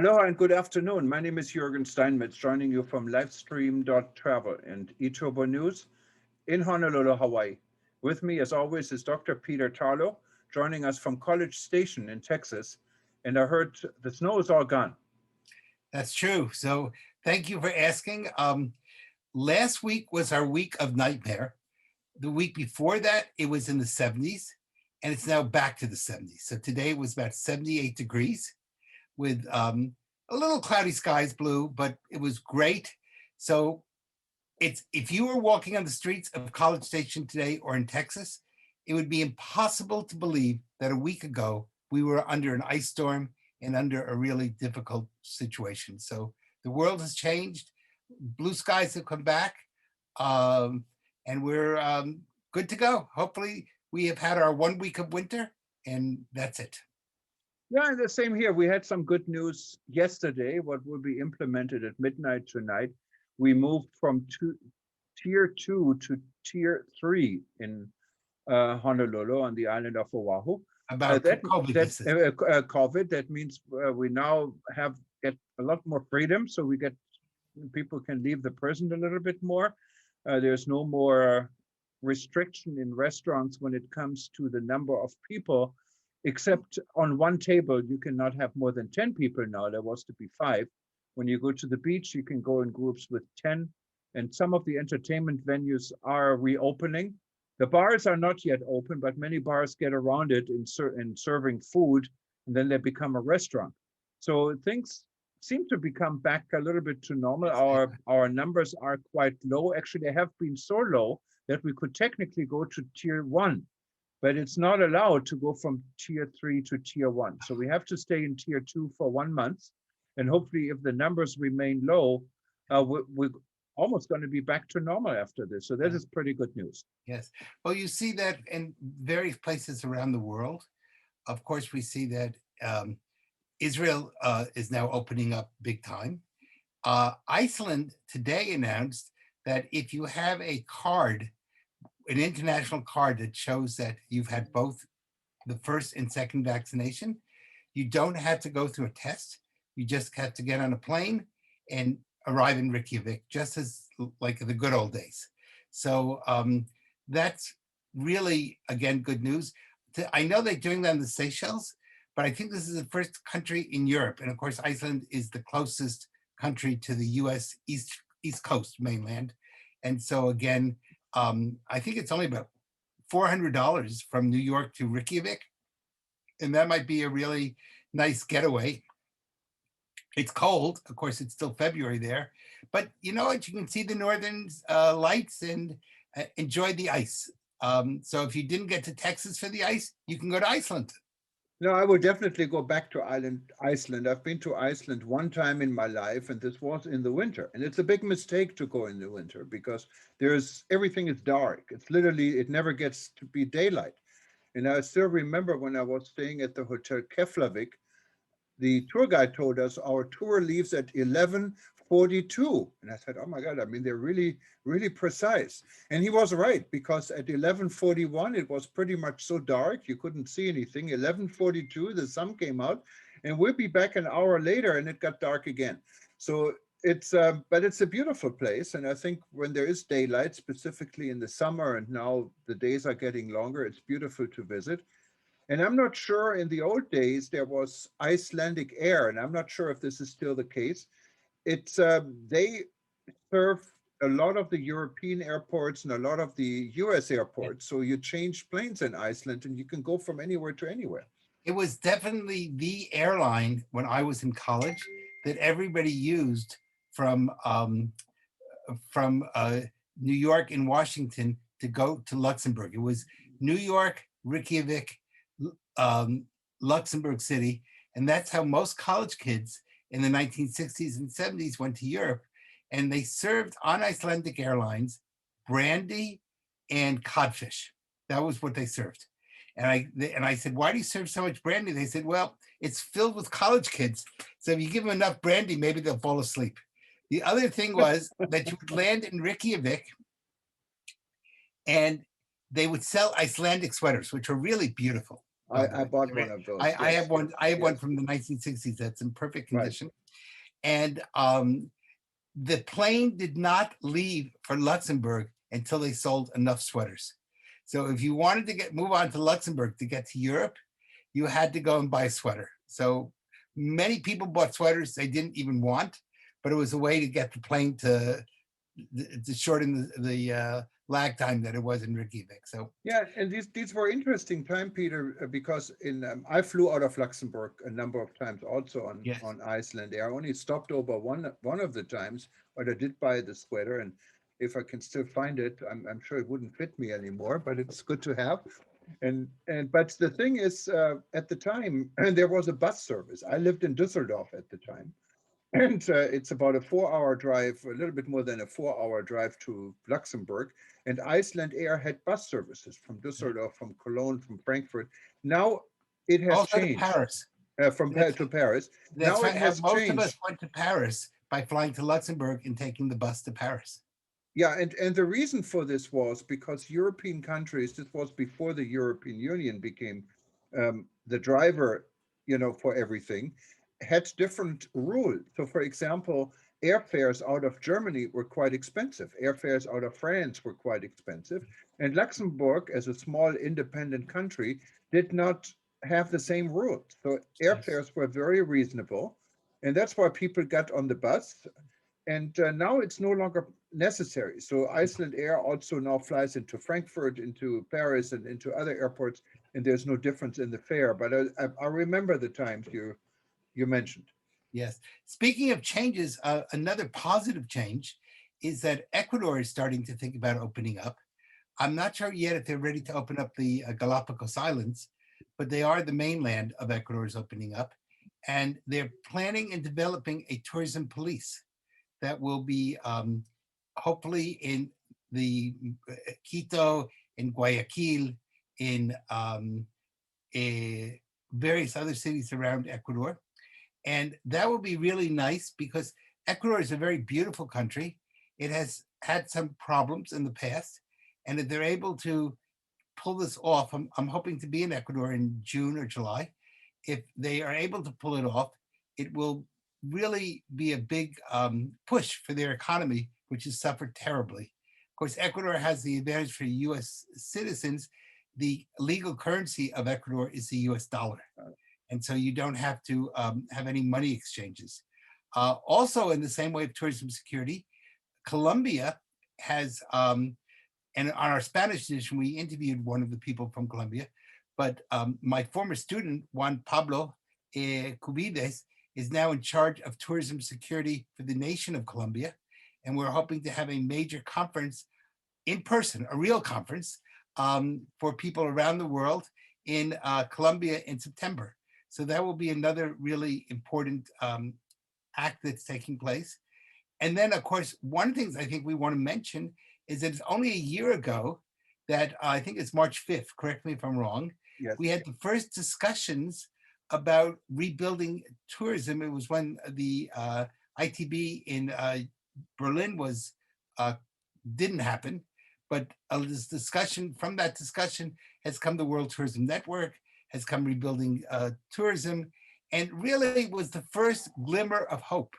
Aloha and good afternoon. My name is Juergen Steinmetz, joining you from livestream.travel and eTurboNews in Honolulu, Hawaii. With me, as always, is Dr. Peter Tarlow, joining us from College Station in Texas. And I heard the snow is all gone. That's true. So thank you for asking. Last week was our week of nightmare. The week before that, it was in the 70s, and it's now back to the 70s. So today it was about 78 degrees with a little cloudy skies, blue, but it was great. So if you were walking on the streets of College Station today or in Texas, it would be impossible to believe that a week ago we were under an ice storm and under a really difficult situation. So the world has changed. Blue skies have come back, and we're good to go. Hopefully we have had our 1 week of winter, and that's it. Yeah, the same here. We had some good news yesterday, what will be implemented at midnight tonight. We moved from tier 2 to tier 3 in Honolulu on the island of Oahu. About COVID. COVID, that means we now get a lot more freedom. So people can leave the prison a little bit more. There's no more restriction in restaurants when it comes to the number of people, except on one table, you cannot have more than 10 people now. There was to be 5. When you go to the beach, you can go in groups with 10. And some of the entertainment venues are reopening. The bars are not yet open, but many bars get around it in serving food, and then they become a restaurant. So things seem to become back a little bit to normal. Our numbers are quite low. Actually, they have been so low that we could technically go to tier 1, but it's not allowed to go from tier 3 to tier 1. So we have to stay in tier 2 for 1 month. And hopefully if the numbers remain low, we're almost going to be back to normal after this. So that is pretty good news. Yes. Well, you see that in various places around the world. Of course, we see that Israel is now opening up big time. Iceland today announced that if you have a card, an international card that shows that you've had both the first and second vaccination, you don't have to go through a test. You just have to get on a plane and arrive in Reykjavik, just as like the good old days. So that's really, again, good news. I know they're doing that in the Seychelles, but I think this is the first country in Europe. And of course, Iceland is the closest country to the US East Coast mainland. And so again, I think it's only about $400 from New York to Reykjavik. And that might be a really nice getaway. It's cold. Of course, it's still February there. But you know what? You can see the northern lights and enjoy the ice. So if you didn't get to Texas for the ice, you can go to Iceland. No, I would definitely go back to Iceland. I've been to Iceland one time in my life, and this was in the winter. And it's a big mistake to go in the winter because everything is dark. It's literally, it never gets to be daylight. And I still remember when I was staying at the Hotel Keflavik, the tour guide told us our tour leaves at 11:42. And I said, oh my God, I mean, they're really, really precise. And he was right, because at 11:41, it was pretty much so dark, you couldn't see anything. 11:42, the sun came out, and we'll be back an hour later and it got dark again. So but it's a beautiful place. And I think when there is daylight, specifically in the summer, and now the days are getting longer, it's beautiful to visit. And I'm not sure, in the old days, there was Icelandic Air, and I'm not sure if this is still the case. They serve a lot of the European airports and a lot of the US airports. So you change planes in Iceland and you can go from anywhere to anywhere. It was definitely the airline when I was in college that everybody used from New York and Washington to go to Luxembourg. It was New York, Reykjavik, Luxembourg City. And that's how most college kids in the 1960s and 70s went to Europe. And they served on Icelandic Airlines brandy and codfish. That was what they served. And I said, why do you serve so much brandy? They said, well, it's filled with college kids. So if you give them enough brandy, maybe they'll fall asleep. The other thing was that you would land in Reykjavik and they would sell Icelandic sweaters, which are really beautiful. by the I way. bought one of those. I Yes, have one. I have one yes, from the 1960s that's in perfect right. condition. And the plane did not leave for Luxembourg until they sold enough sweaters. So if you wanted to move on to Luxembourg to get to Europe, you had to go and buy a sweater. So many people bought sweaters they didn't even want, but it was a way to get the plane to shorten the lag time that it was in Reykjavik. So Yeah, and these were interesting time, Peter, because in I flew out of Luxembourg a number of times, also yes, on Iceland. I only stopped over one of the times, but I did buy the sweater, and if I can still find it, I'm sure it wouldn't fit me anymore, but it's good to have. And but the thing is, at the time, there was a bus service. I lived in Düsseldorf at the time, and it's about a 4 hour drive, a little bit more than a 4 hour drive to Luxembourg. And Iceland Air had bus services from Düsseldorf, from Cologne, from Frankfurt. Now it has also to changed Paris. from That's to Paris. that's Now it right. has Most of us changed. went to Paris by flying to Luxembourg and taking the bus to Paris. Yeah, and the reason for this was because European countries, this was before the European Union became the driver, for everything, had different rules. So, for example, airfares out of Germany were quite expensive. Airfares out of France were quite expensive. And Luxembourg, as a small independent country, did not have the same rules. So Yes. airfares were very reasonable. And that's why people got on the bus, and now it's no longer necessary. So Iceland Air also now flies into Frankfurt, into Paris, and into other airports, and there's no difference in the fare. But I remember the times you mentioned. Yes. Speaking of changes, another positive change is that Ecuador is starting to think about opening up. I'm not sure yet if they're ready to open up the Galapagos Islands, but they are the mainland of Ecuador is opening up. And they're planning and developing a tourism police that will be hopefully in the Quito, in Guayaquil, in various other cities around Ecuador. And that will be really nice because Ecuador is a very beautiful country. It has had some problems in the past. And if they're able to pull this off, I'm hoping to be in Ecuador in June or July. If they are able to pull it off, it will really be a big push for their economy, which has suffered terribly. Of course, Ecuador has the advantage for US citizens. The legal currency of Ecuador is the US dollar. And so you don't have to have any money exchanges. Also, in the same way of tourism security, Colombia has, and on our Spanish edition, we interviewed one of the people from Colombia, but my former student, Juan Pablo Cubides, is now in charge of tourism security for the nation of Colombia. And we're hoping to have a major conference in person, a real conference for people around the world in Colombia in September. So that will be another really important act that's taking place. And then, of course, one of the things I think we want to mention is that it's only a year ago that I think it's March 5th, correct me if I'm wrong, Yes. we had the first discussions about rebuilding tourism. It was when the ITB in Berlin was didn't happen, but this discussion, from that discussion has come the World Tourism Network, has come rebuilding tourism, and really was the first glimmer of hope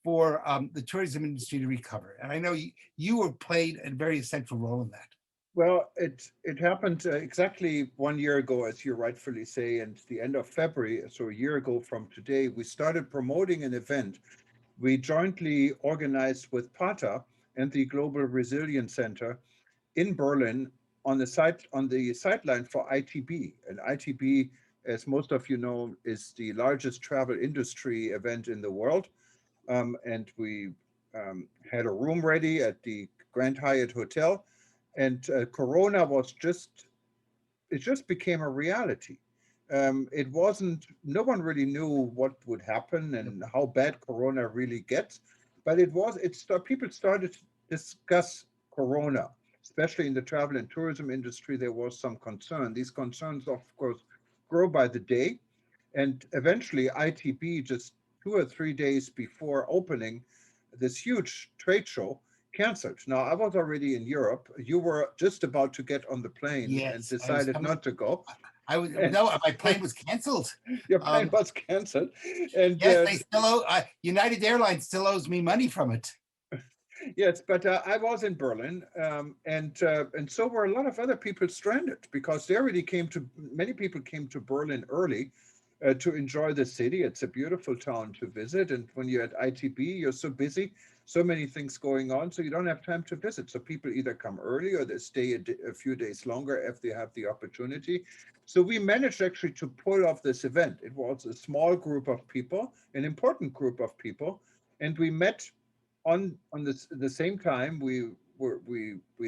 for the tourism industry to recover. And I know you were played a very essential role in that. Well, it happened exactly 1 year ago, as you rightfully say, and the end of February, so a year ago from today, we started promoting an event we jointly organized with PATA and the Global Resilience Center in Berlin on the sideline for ITB. And ITB, as most of you know, is the largest travel industry event in the world. And we had a room ready at the Grand Hyatt Hotel, and Corona was it just became a reality. It wasn't, no one really knew what would happen and how bad Corona really gets, but people started to discuss Corona, especially in the travel and tourism industry. There was some concern. These concerns, of course, grow by the day. And eventually, ITB, just 2 or 3 days before opening this huge trade show, canceled. Now, I was already in Europe. You were just about to get on the plane and Yes, I was decided coming. not to go. And no, my plane was canceled. your plane was canceled. And Yes, they still owe, United Airlines still owes me money from it. yes, but I was in Berlin, and so were a lot of other people stranded because they already came to. Many people came to Berlin early to enjoy the city. It's a beautiful town to visit, and when you're at ITB, you're so busy, so many things going on, so you don't have time to visit. So people either come early or they stay a few days longer if they have the opportunity. So we managed actually to pull off this event. It was a small group of people, an important group of people, and we met on the same time we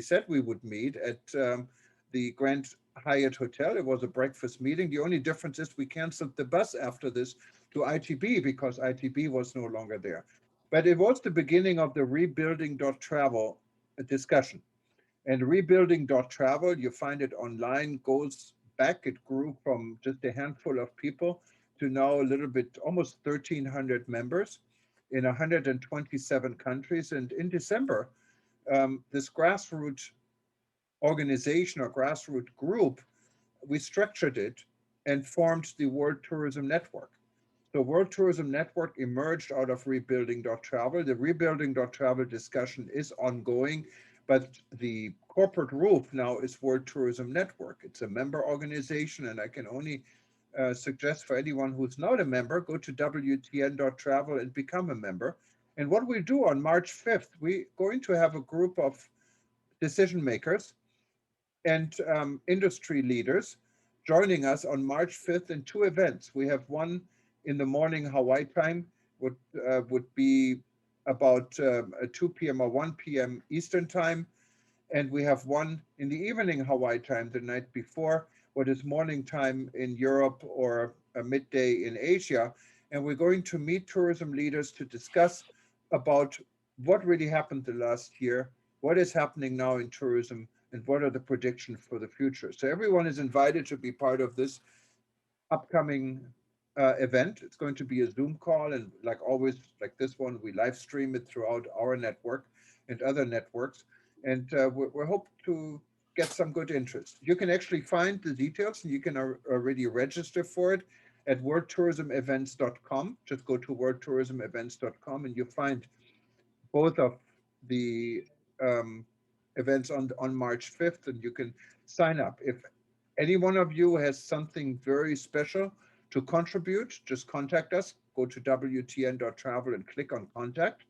said we would meet at the Grand Hyatt Hotel. It was a breakfast meeting. The only difference is we canceled the bus after this to ITB because ITB was no longer there. But it was the beginning of the rebuilding.travel discussion. And rebuilding.travel, you find it online, goes back. It grew from just a handful of people to now a little bit, almost 1,300 members in 127 countries. And in December, this grassroots organization or grassroots group, we structured it and formed the World Tourism Network. The World Tourism Network emerged out of rebuilding.travel. The rebuilding.travel discussion is ongoing, but the corporate roof now is World Tourism Network. It's a member organization, and I can only suggest for anyone who's not a member, go to WTN.travel and become a member. And what we do on March 5th, we're going to have a group of decision makers and industry leaders joining us on March 5th in two events. We have one in the morning Hawaii time, would be about 2 p.m. or 1 p.m. Eastern time. And we have one in the evening Hawaii time the night before, what is morning time in Europe or midday in Asia. And we're going to meet tourism leaders to discuss about what really happened the last year, what is happening now in tourism, and what are the predictions for the future. So everyone is invited to be part of this upcoming event. It's going to be a Zoom call, and like always, like this one, we live stream it throughout our network and other networks. And we hope to get some good interest. You can actually find the details, and you can already register for it at worldtourismevents.com. Just go to worldtourismevents.com, and you find both of the events on March 5th, and you can sign up. If any one of you has something very special to contribute, just contact us. Go to WTN.travel and click on contact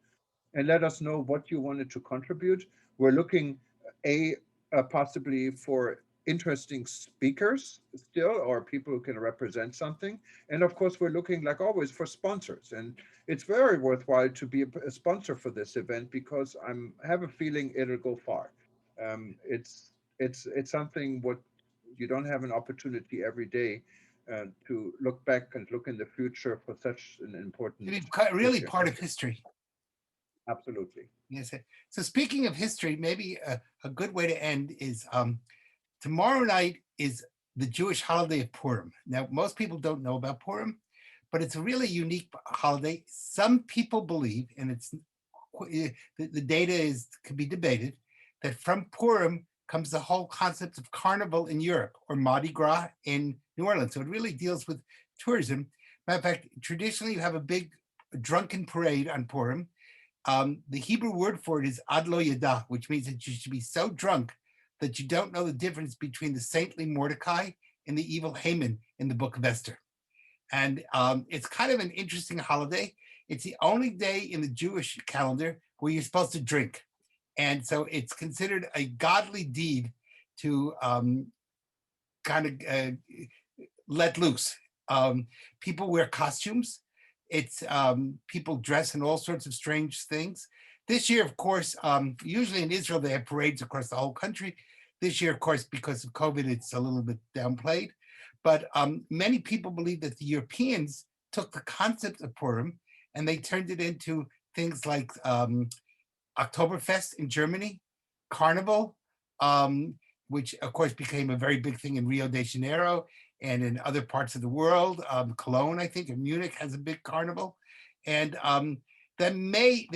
and let us know what you wanted to contribute. We're looking possibly for interesting speakers still, or people who can represent something. And of course, we're looking, like always, for sponsors. And it's very worthwhile to be a sponsor for this event because I have a feeling it'll go far. It's something what you don't have an opportunity every day to look back and look in the future for such an important Really issue. part of history. Absolutely. Yes. So speaking of history, maybe a good way to end is tomorrow night is the Jewish holiday of Purim. Now, most people don't know about Purim, but it's a really unique holiday. Some people believe, and it's the data could be debated, that from Purim comes the whole concept of carnival in Europe or Mardi Gras in New Orleans. So it really deals with tourism. Matter of fact, traditionally you have a big drunken parade on Purim. The Hebrew word for it is ad lo yada, which means that you should be so drunk that you don't know the difference between the saintly Mordecai and the evil Haman in the book of Esther. And it's kind of an interesting holiday. It's the only day in the Jewish calendar where you're supposed to drink. And so it's considered a godly deed to kind of let loose. People wear costumes. It's people dress in all sorts of strange things. This year, of course, usually in Israel, they have parades across the whole country. This year, of course, because of COVID, it's a little bit downplayed. But many people believe that the Europeans took the concept of Purim and they turned it into things like Oktoberfest in Germany, Carnival, which of course became a very big thing in Rio de Janeiro and in other parts of the world. Cologne, I think, and Munich has a big carnival. And it may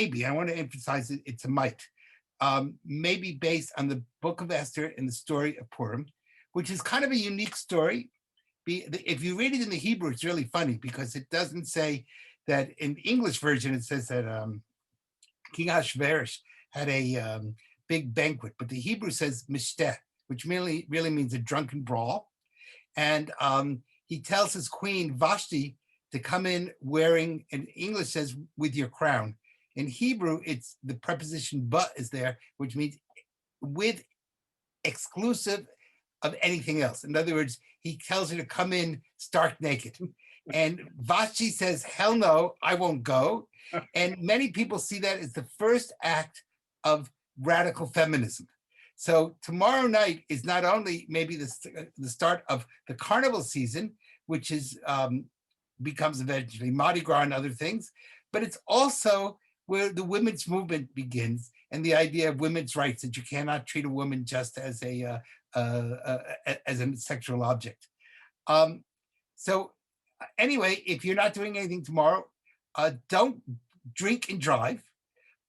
be, I want to emphasize it's a might, may be based on the book of Esther and the story of Purim, which is kind of a unique story. If you read it in the Hebrew, it's really funny because it doesn't say that. In the English version, it says that King Ahasuerus had a big banquet, but the Hebrew says mishteh, which really means a drunken brawl. And he tells his queen Vashti to come in wearing, in English says with your crown. In Hebrew, it's the preposition but is there, which means with exclusive of anything else. In other words, he tells her to come in stark naked. And Vashti says, hell no, I won't go. And many people see that as the first act of radical feminism. So tomorrow night is not only maybe the start of the carnival season, which is becomes eventually Mardi Gras and other things, but it's also where the women's movement begins and the idea of women's rights, that you cannot treat a woman just as a sexual object. So anyway, if you're not doing anything tomorrow, don't drink and drive,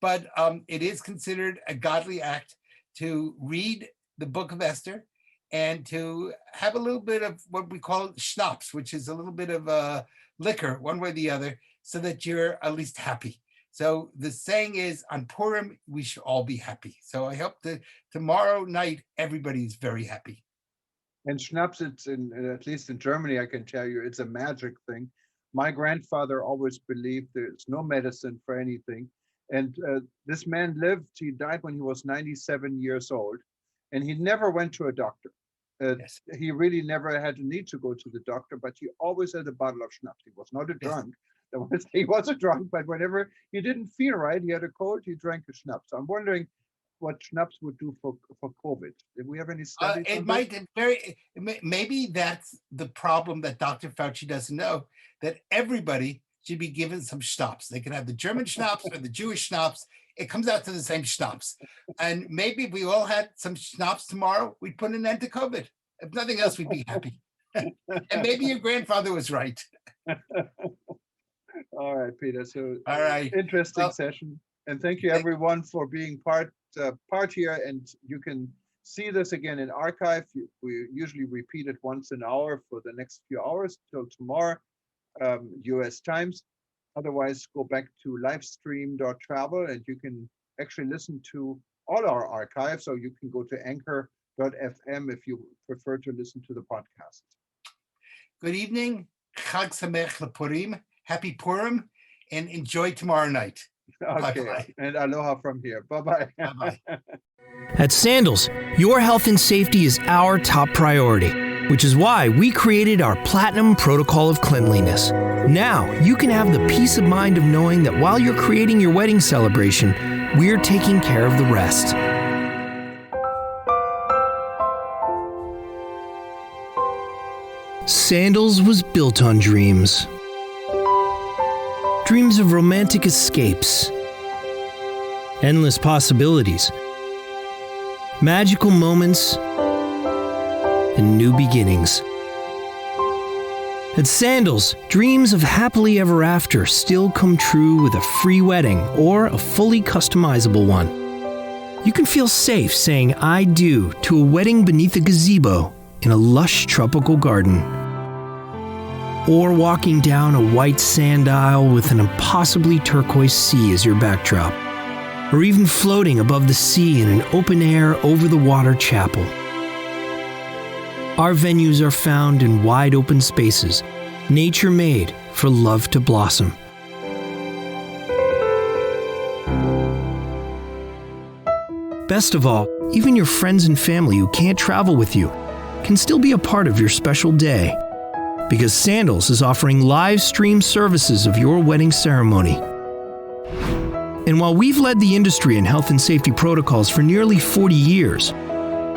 but it is considered a godly act to read the Book of Esther and to have a little bit of what we call schnapps, which is a little bit of liquor, one way or the other, so that you're at least happy. So the saying is, on Purim, we should all be happy. So I hope that tomorrow night, everybody is very happy. And schnapps, it's at least in Germany, I can tell you, it's a magic thing. My grandfather always believed there's no medicine for anything. And this man lived, he died when he was 97 years old, and he never went to a doctor. Yes. He really never had a need to go to the doctor, but he always had a bottle of schnapps. He was not a drunk. Yes. He was a drunk, but whenever he didn't feel right, he had a cold, he drank a schnapps. I'm wondering what schnapps would do for COVID. Did we have any studies? Maybe that's the problem that Dr. Fauci doesn't know, that everybody should be given some schnapps. They can have the German schnapps or the Jewish schnapps. It comes out to the same schnapps. And maybe if we all had some schnapps tomorrow, we'd put an end to COVID. If nothing else, we'd be happy. And maybe your grandfather was right. All right, Peter. So all right. Interesting session. And thank you everyone for being part here. And you can see this again in archive. We usually repeat it once an hour for the next few hours till tomorrow, US times. Otherwise, go back to livestream.travel and you can actually listen to all our archives. So you can go to anchor.fm if you prefer to listen to the podcast. Good evening. Chag Sameach LePurim. Happy Purim, and enjoy tomorrow night. Okay. Bye-bye. And aloha from here. Bye-bye. Bye-bye. At Sandals, your health and safety is our top priority, which is why we created our Platinum Protocol of Cleanliness. Now, you can have the peace of mind of knowing that while you're creating your wedding celebration, we're taking care of the rest. Sandals was built on dreams. Dreams of romantic escapes, endless possibilities, magical moments, and new beginnings. At Sandals, dreams of happily ever after still come true with a free wedding or a fully customizable one. You can feel safe saying I do to a wedding beneath a gazebo in a lush tropical garden. Or walking down a white sand aisle with an impossibly turquoise sea as your backdrop. Or even floating above the sea in an open-air, over-the-water chapel. Our venues are found in wide-open spaces, nature-made for love to blossom. Best of all, even your friends and family who can't travel with you can still be a part of your special day. Because Sandals is offering live stream services of your wedding ceremony. And while we've led the industry in health and safety protocols for nearly 40 years,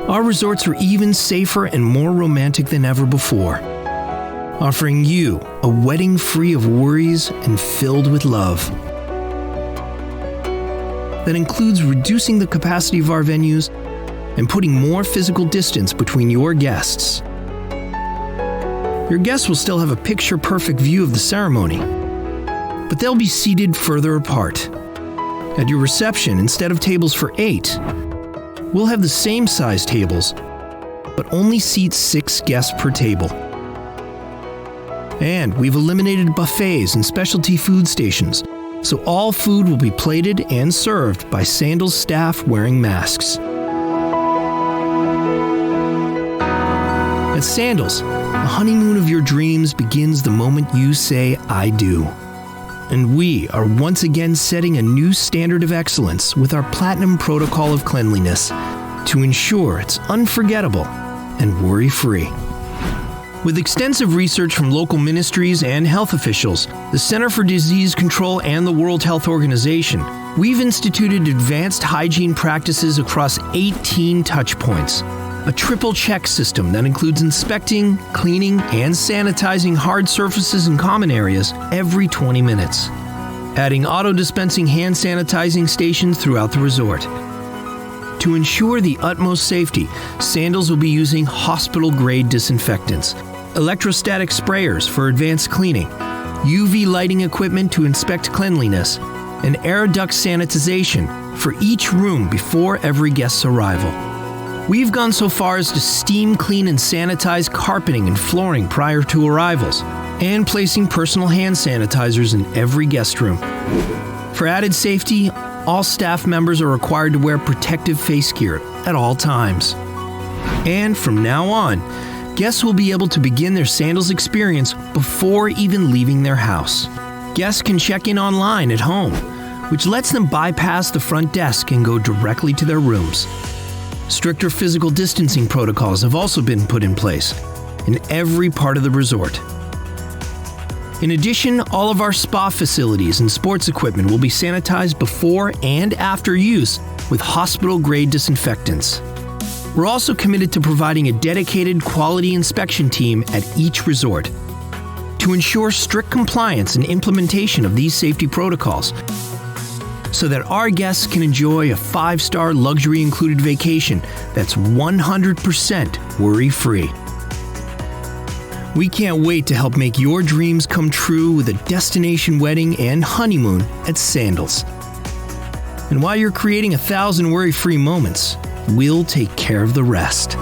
our resorts are even safer and more romantic than ever before, offering you a wedding free of worries and filled with love. That includes reducing the capacity of our venues and putting more physical distance between your guests. Your guests will still have a picture-perfect view of the ceremony, but they'll be seated further apart. At your reception, instead of tables for 8, we'll have the same size tables, but only seats 6 guests per table. And we've eliminated buffets and specialty food stations, so all food will be plated and served by Sandals staff wearing masks. At Sandals, the honeymoon of your dreams begins the moment you say, "I do." And we are once again setting a new standard of excellence with our Platinum Protocol of Cleanliness to ensure it's unforgettable and worry-free. With extensive research from local ministries and health officials, the Center for Disease Control and the World Health Organization, we've instituted advanced hygiene practices across 18 touchpoints. A triple check system that includes inspecting, cleaning, and sanitizing hard surfaces and common areas every 20 minutes. Adding auto-dispensing hand sanitizing stations throughout the resort. To ensure the utmost safety, Sandals will be using hospital-grade disinfectants, electrostatic sprayers for advanced cleaning, UV lighting equipment to inspect cleanliness, and air duct sanitization for each room before every guest's arrival. We've gone so far as to steam clean and sanitize carpeting and flooring prior to arrivals, and placing personal hand sanitizers in every guest room. For added safety, all staff members are required to wear protective face gear at all times. And from now on, guests will be able to begin their Sandals experience before even leaving their house. Guests can check in online at home, which lets them bypass the front desk and go directly to their rooms. Stricter physical distancing protocols have also been put in place in every part of the resort. In addition, all of our spa facilities and sports equipment will be sanitized before and after use with hospital-grade disinfectants. We're also committed to providing a dedicated quality inspection team at each resort to ensure strict compliance and implementation of these safety protocols, so that our guests can enjoy a 5-star luxury-included vacation that's 100% worry-free. We can't wait to help make your dreams come true with a destination wedding and honeymoon at Sandals. And while you're creating 1,000 worry-free moments, we'll take care of the rest.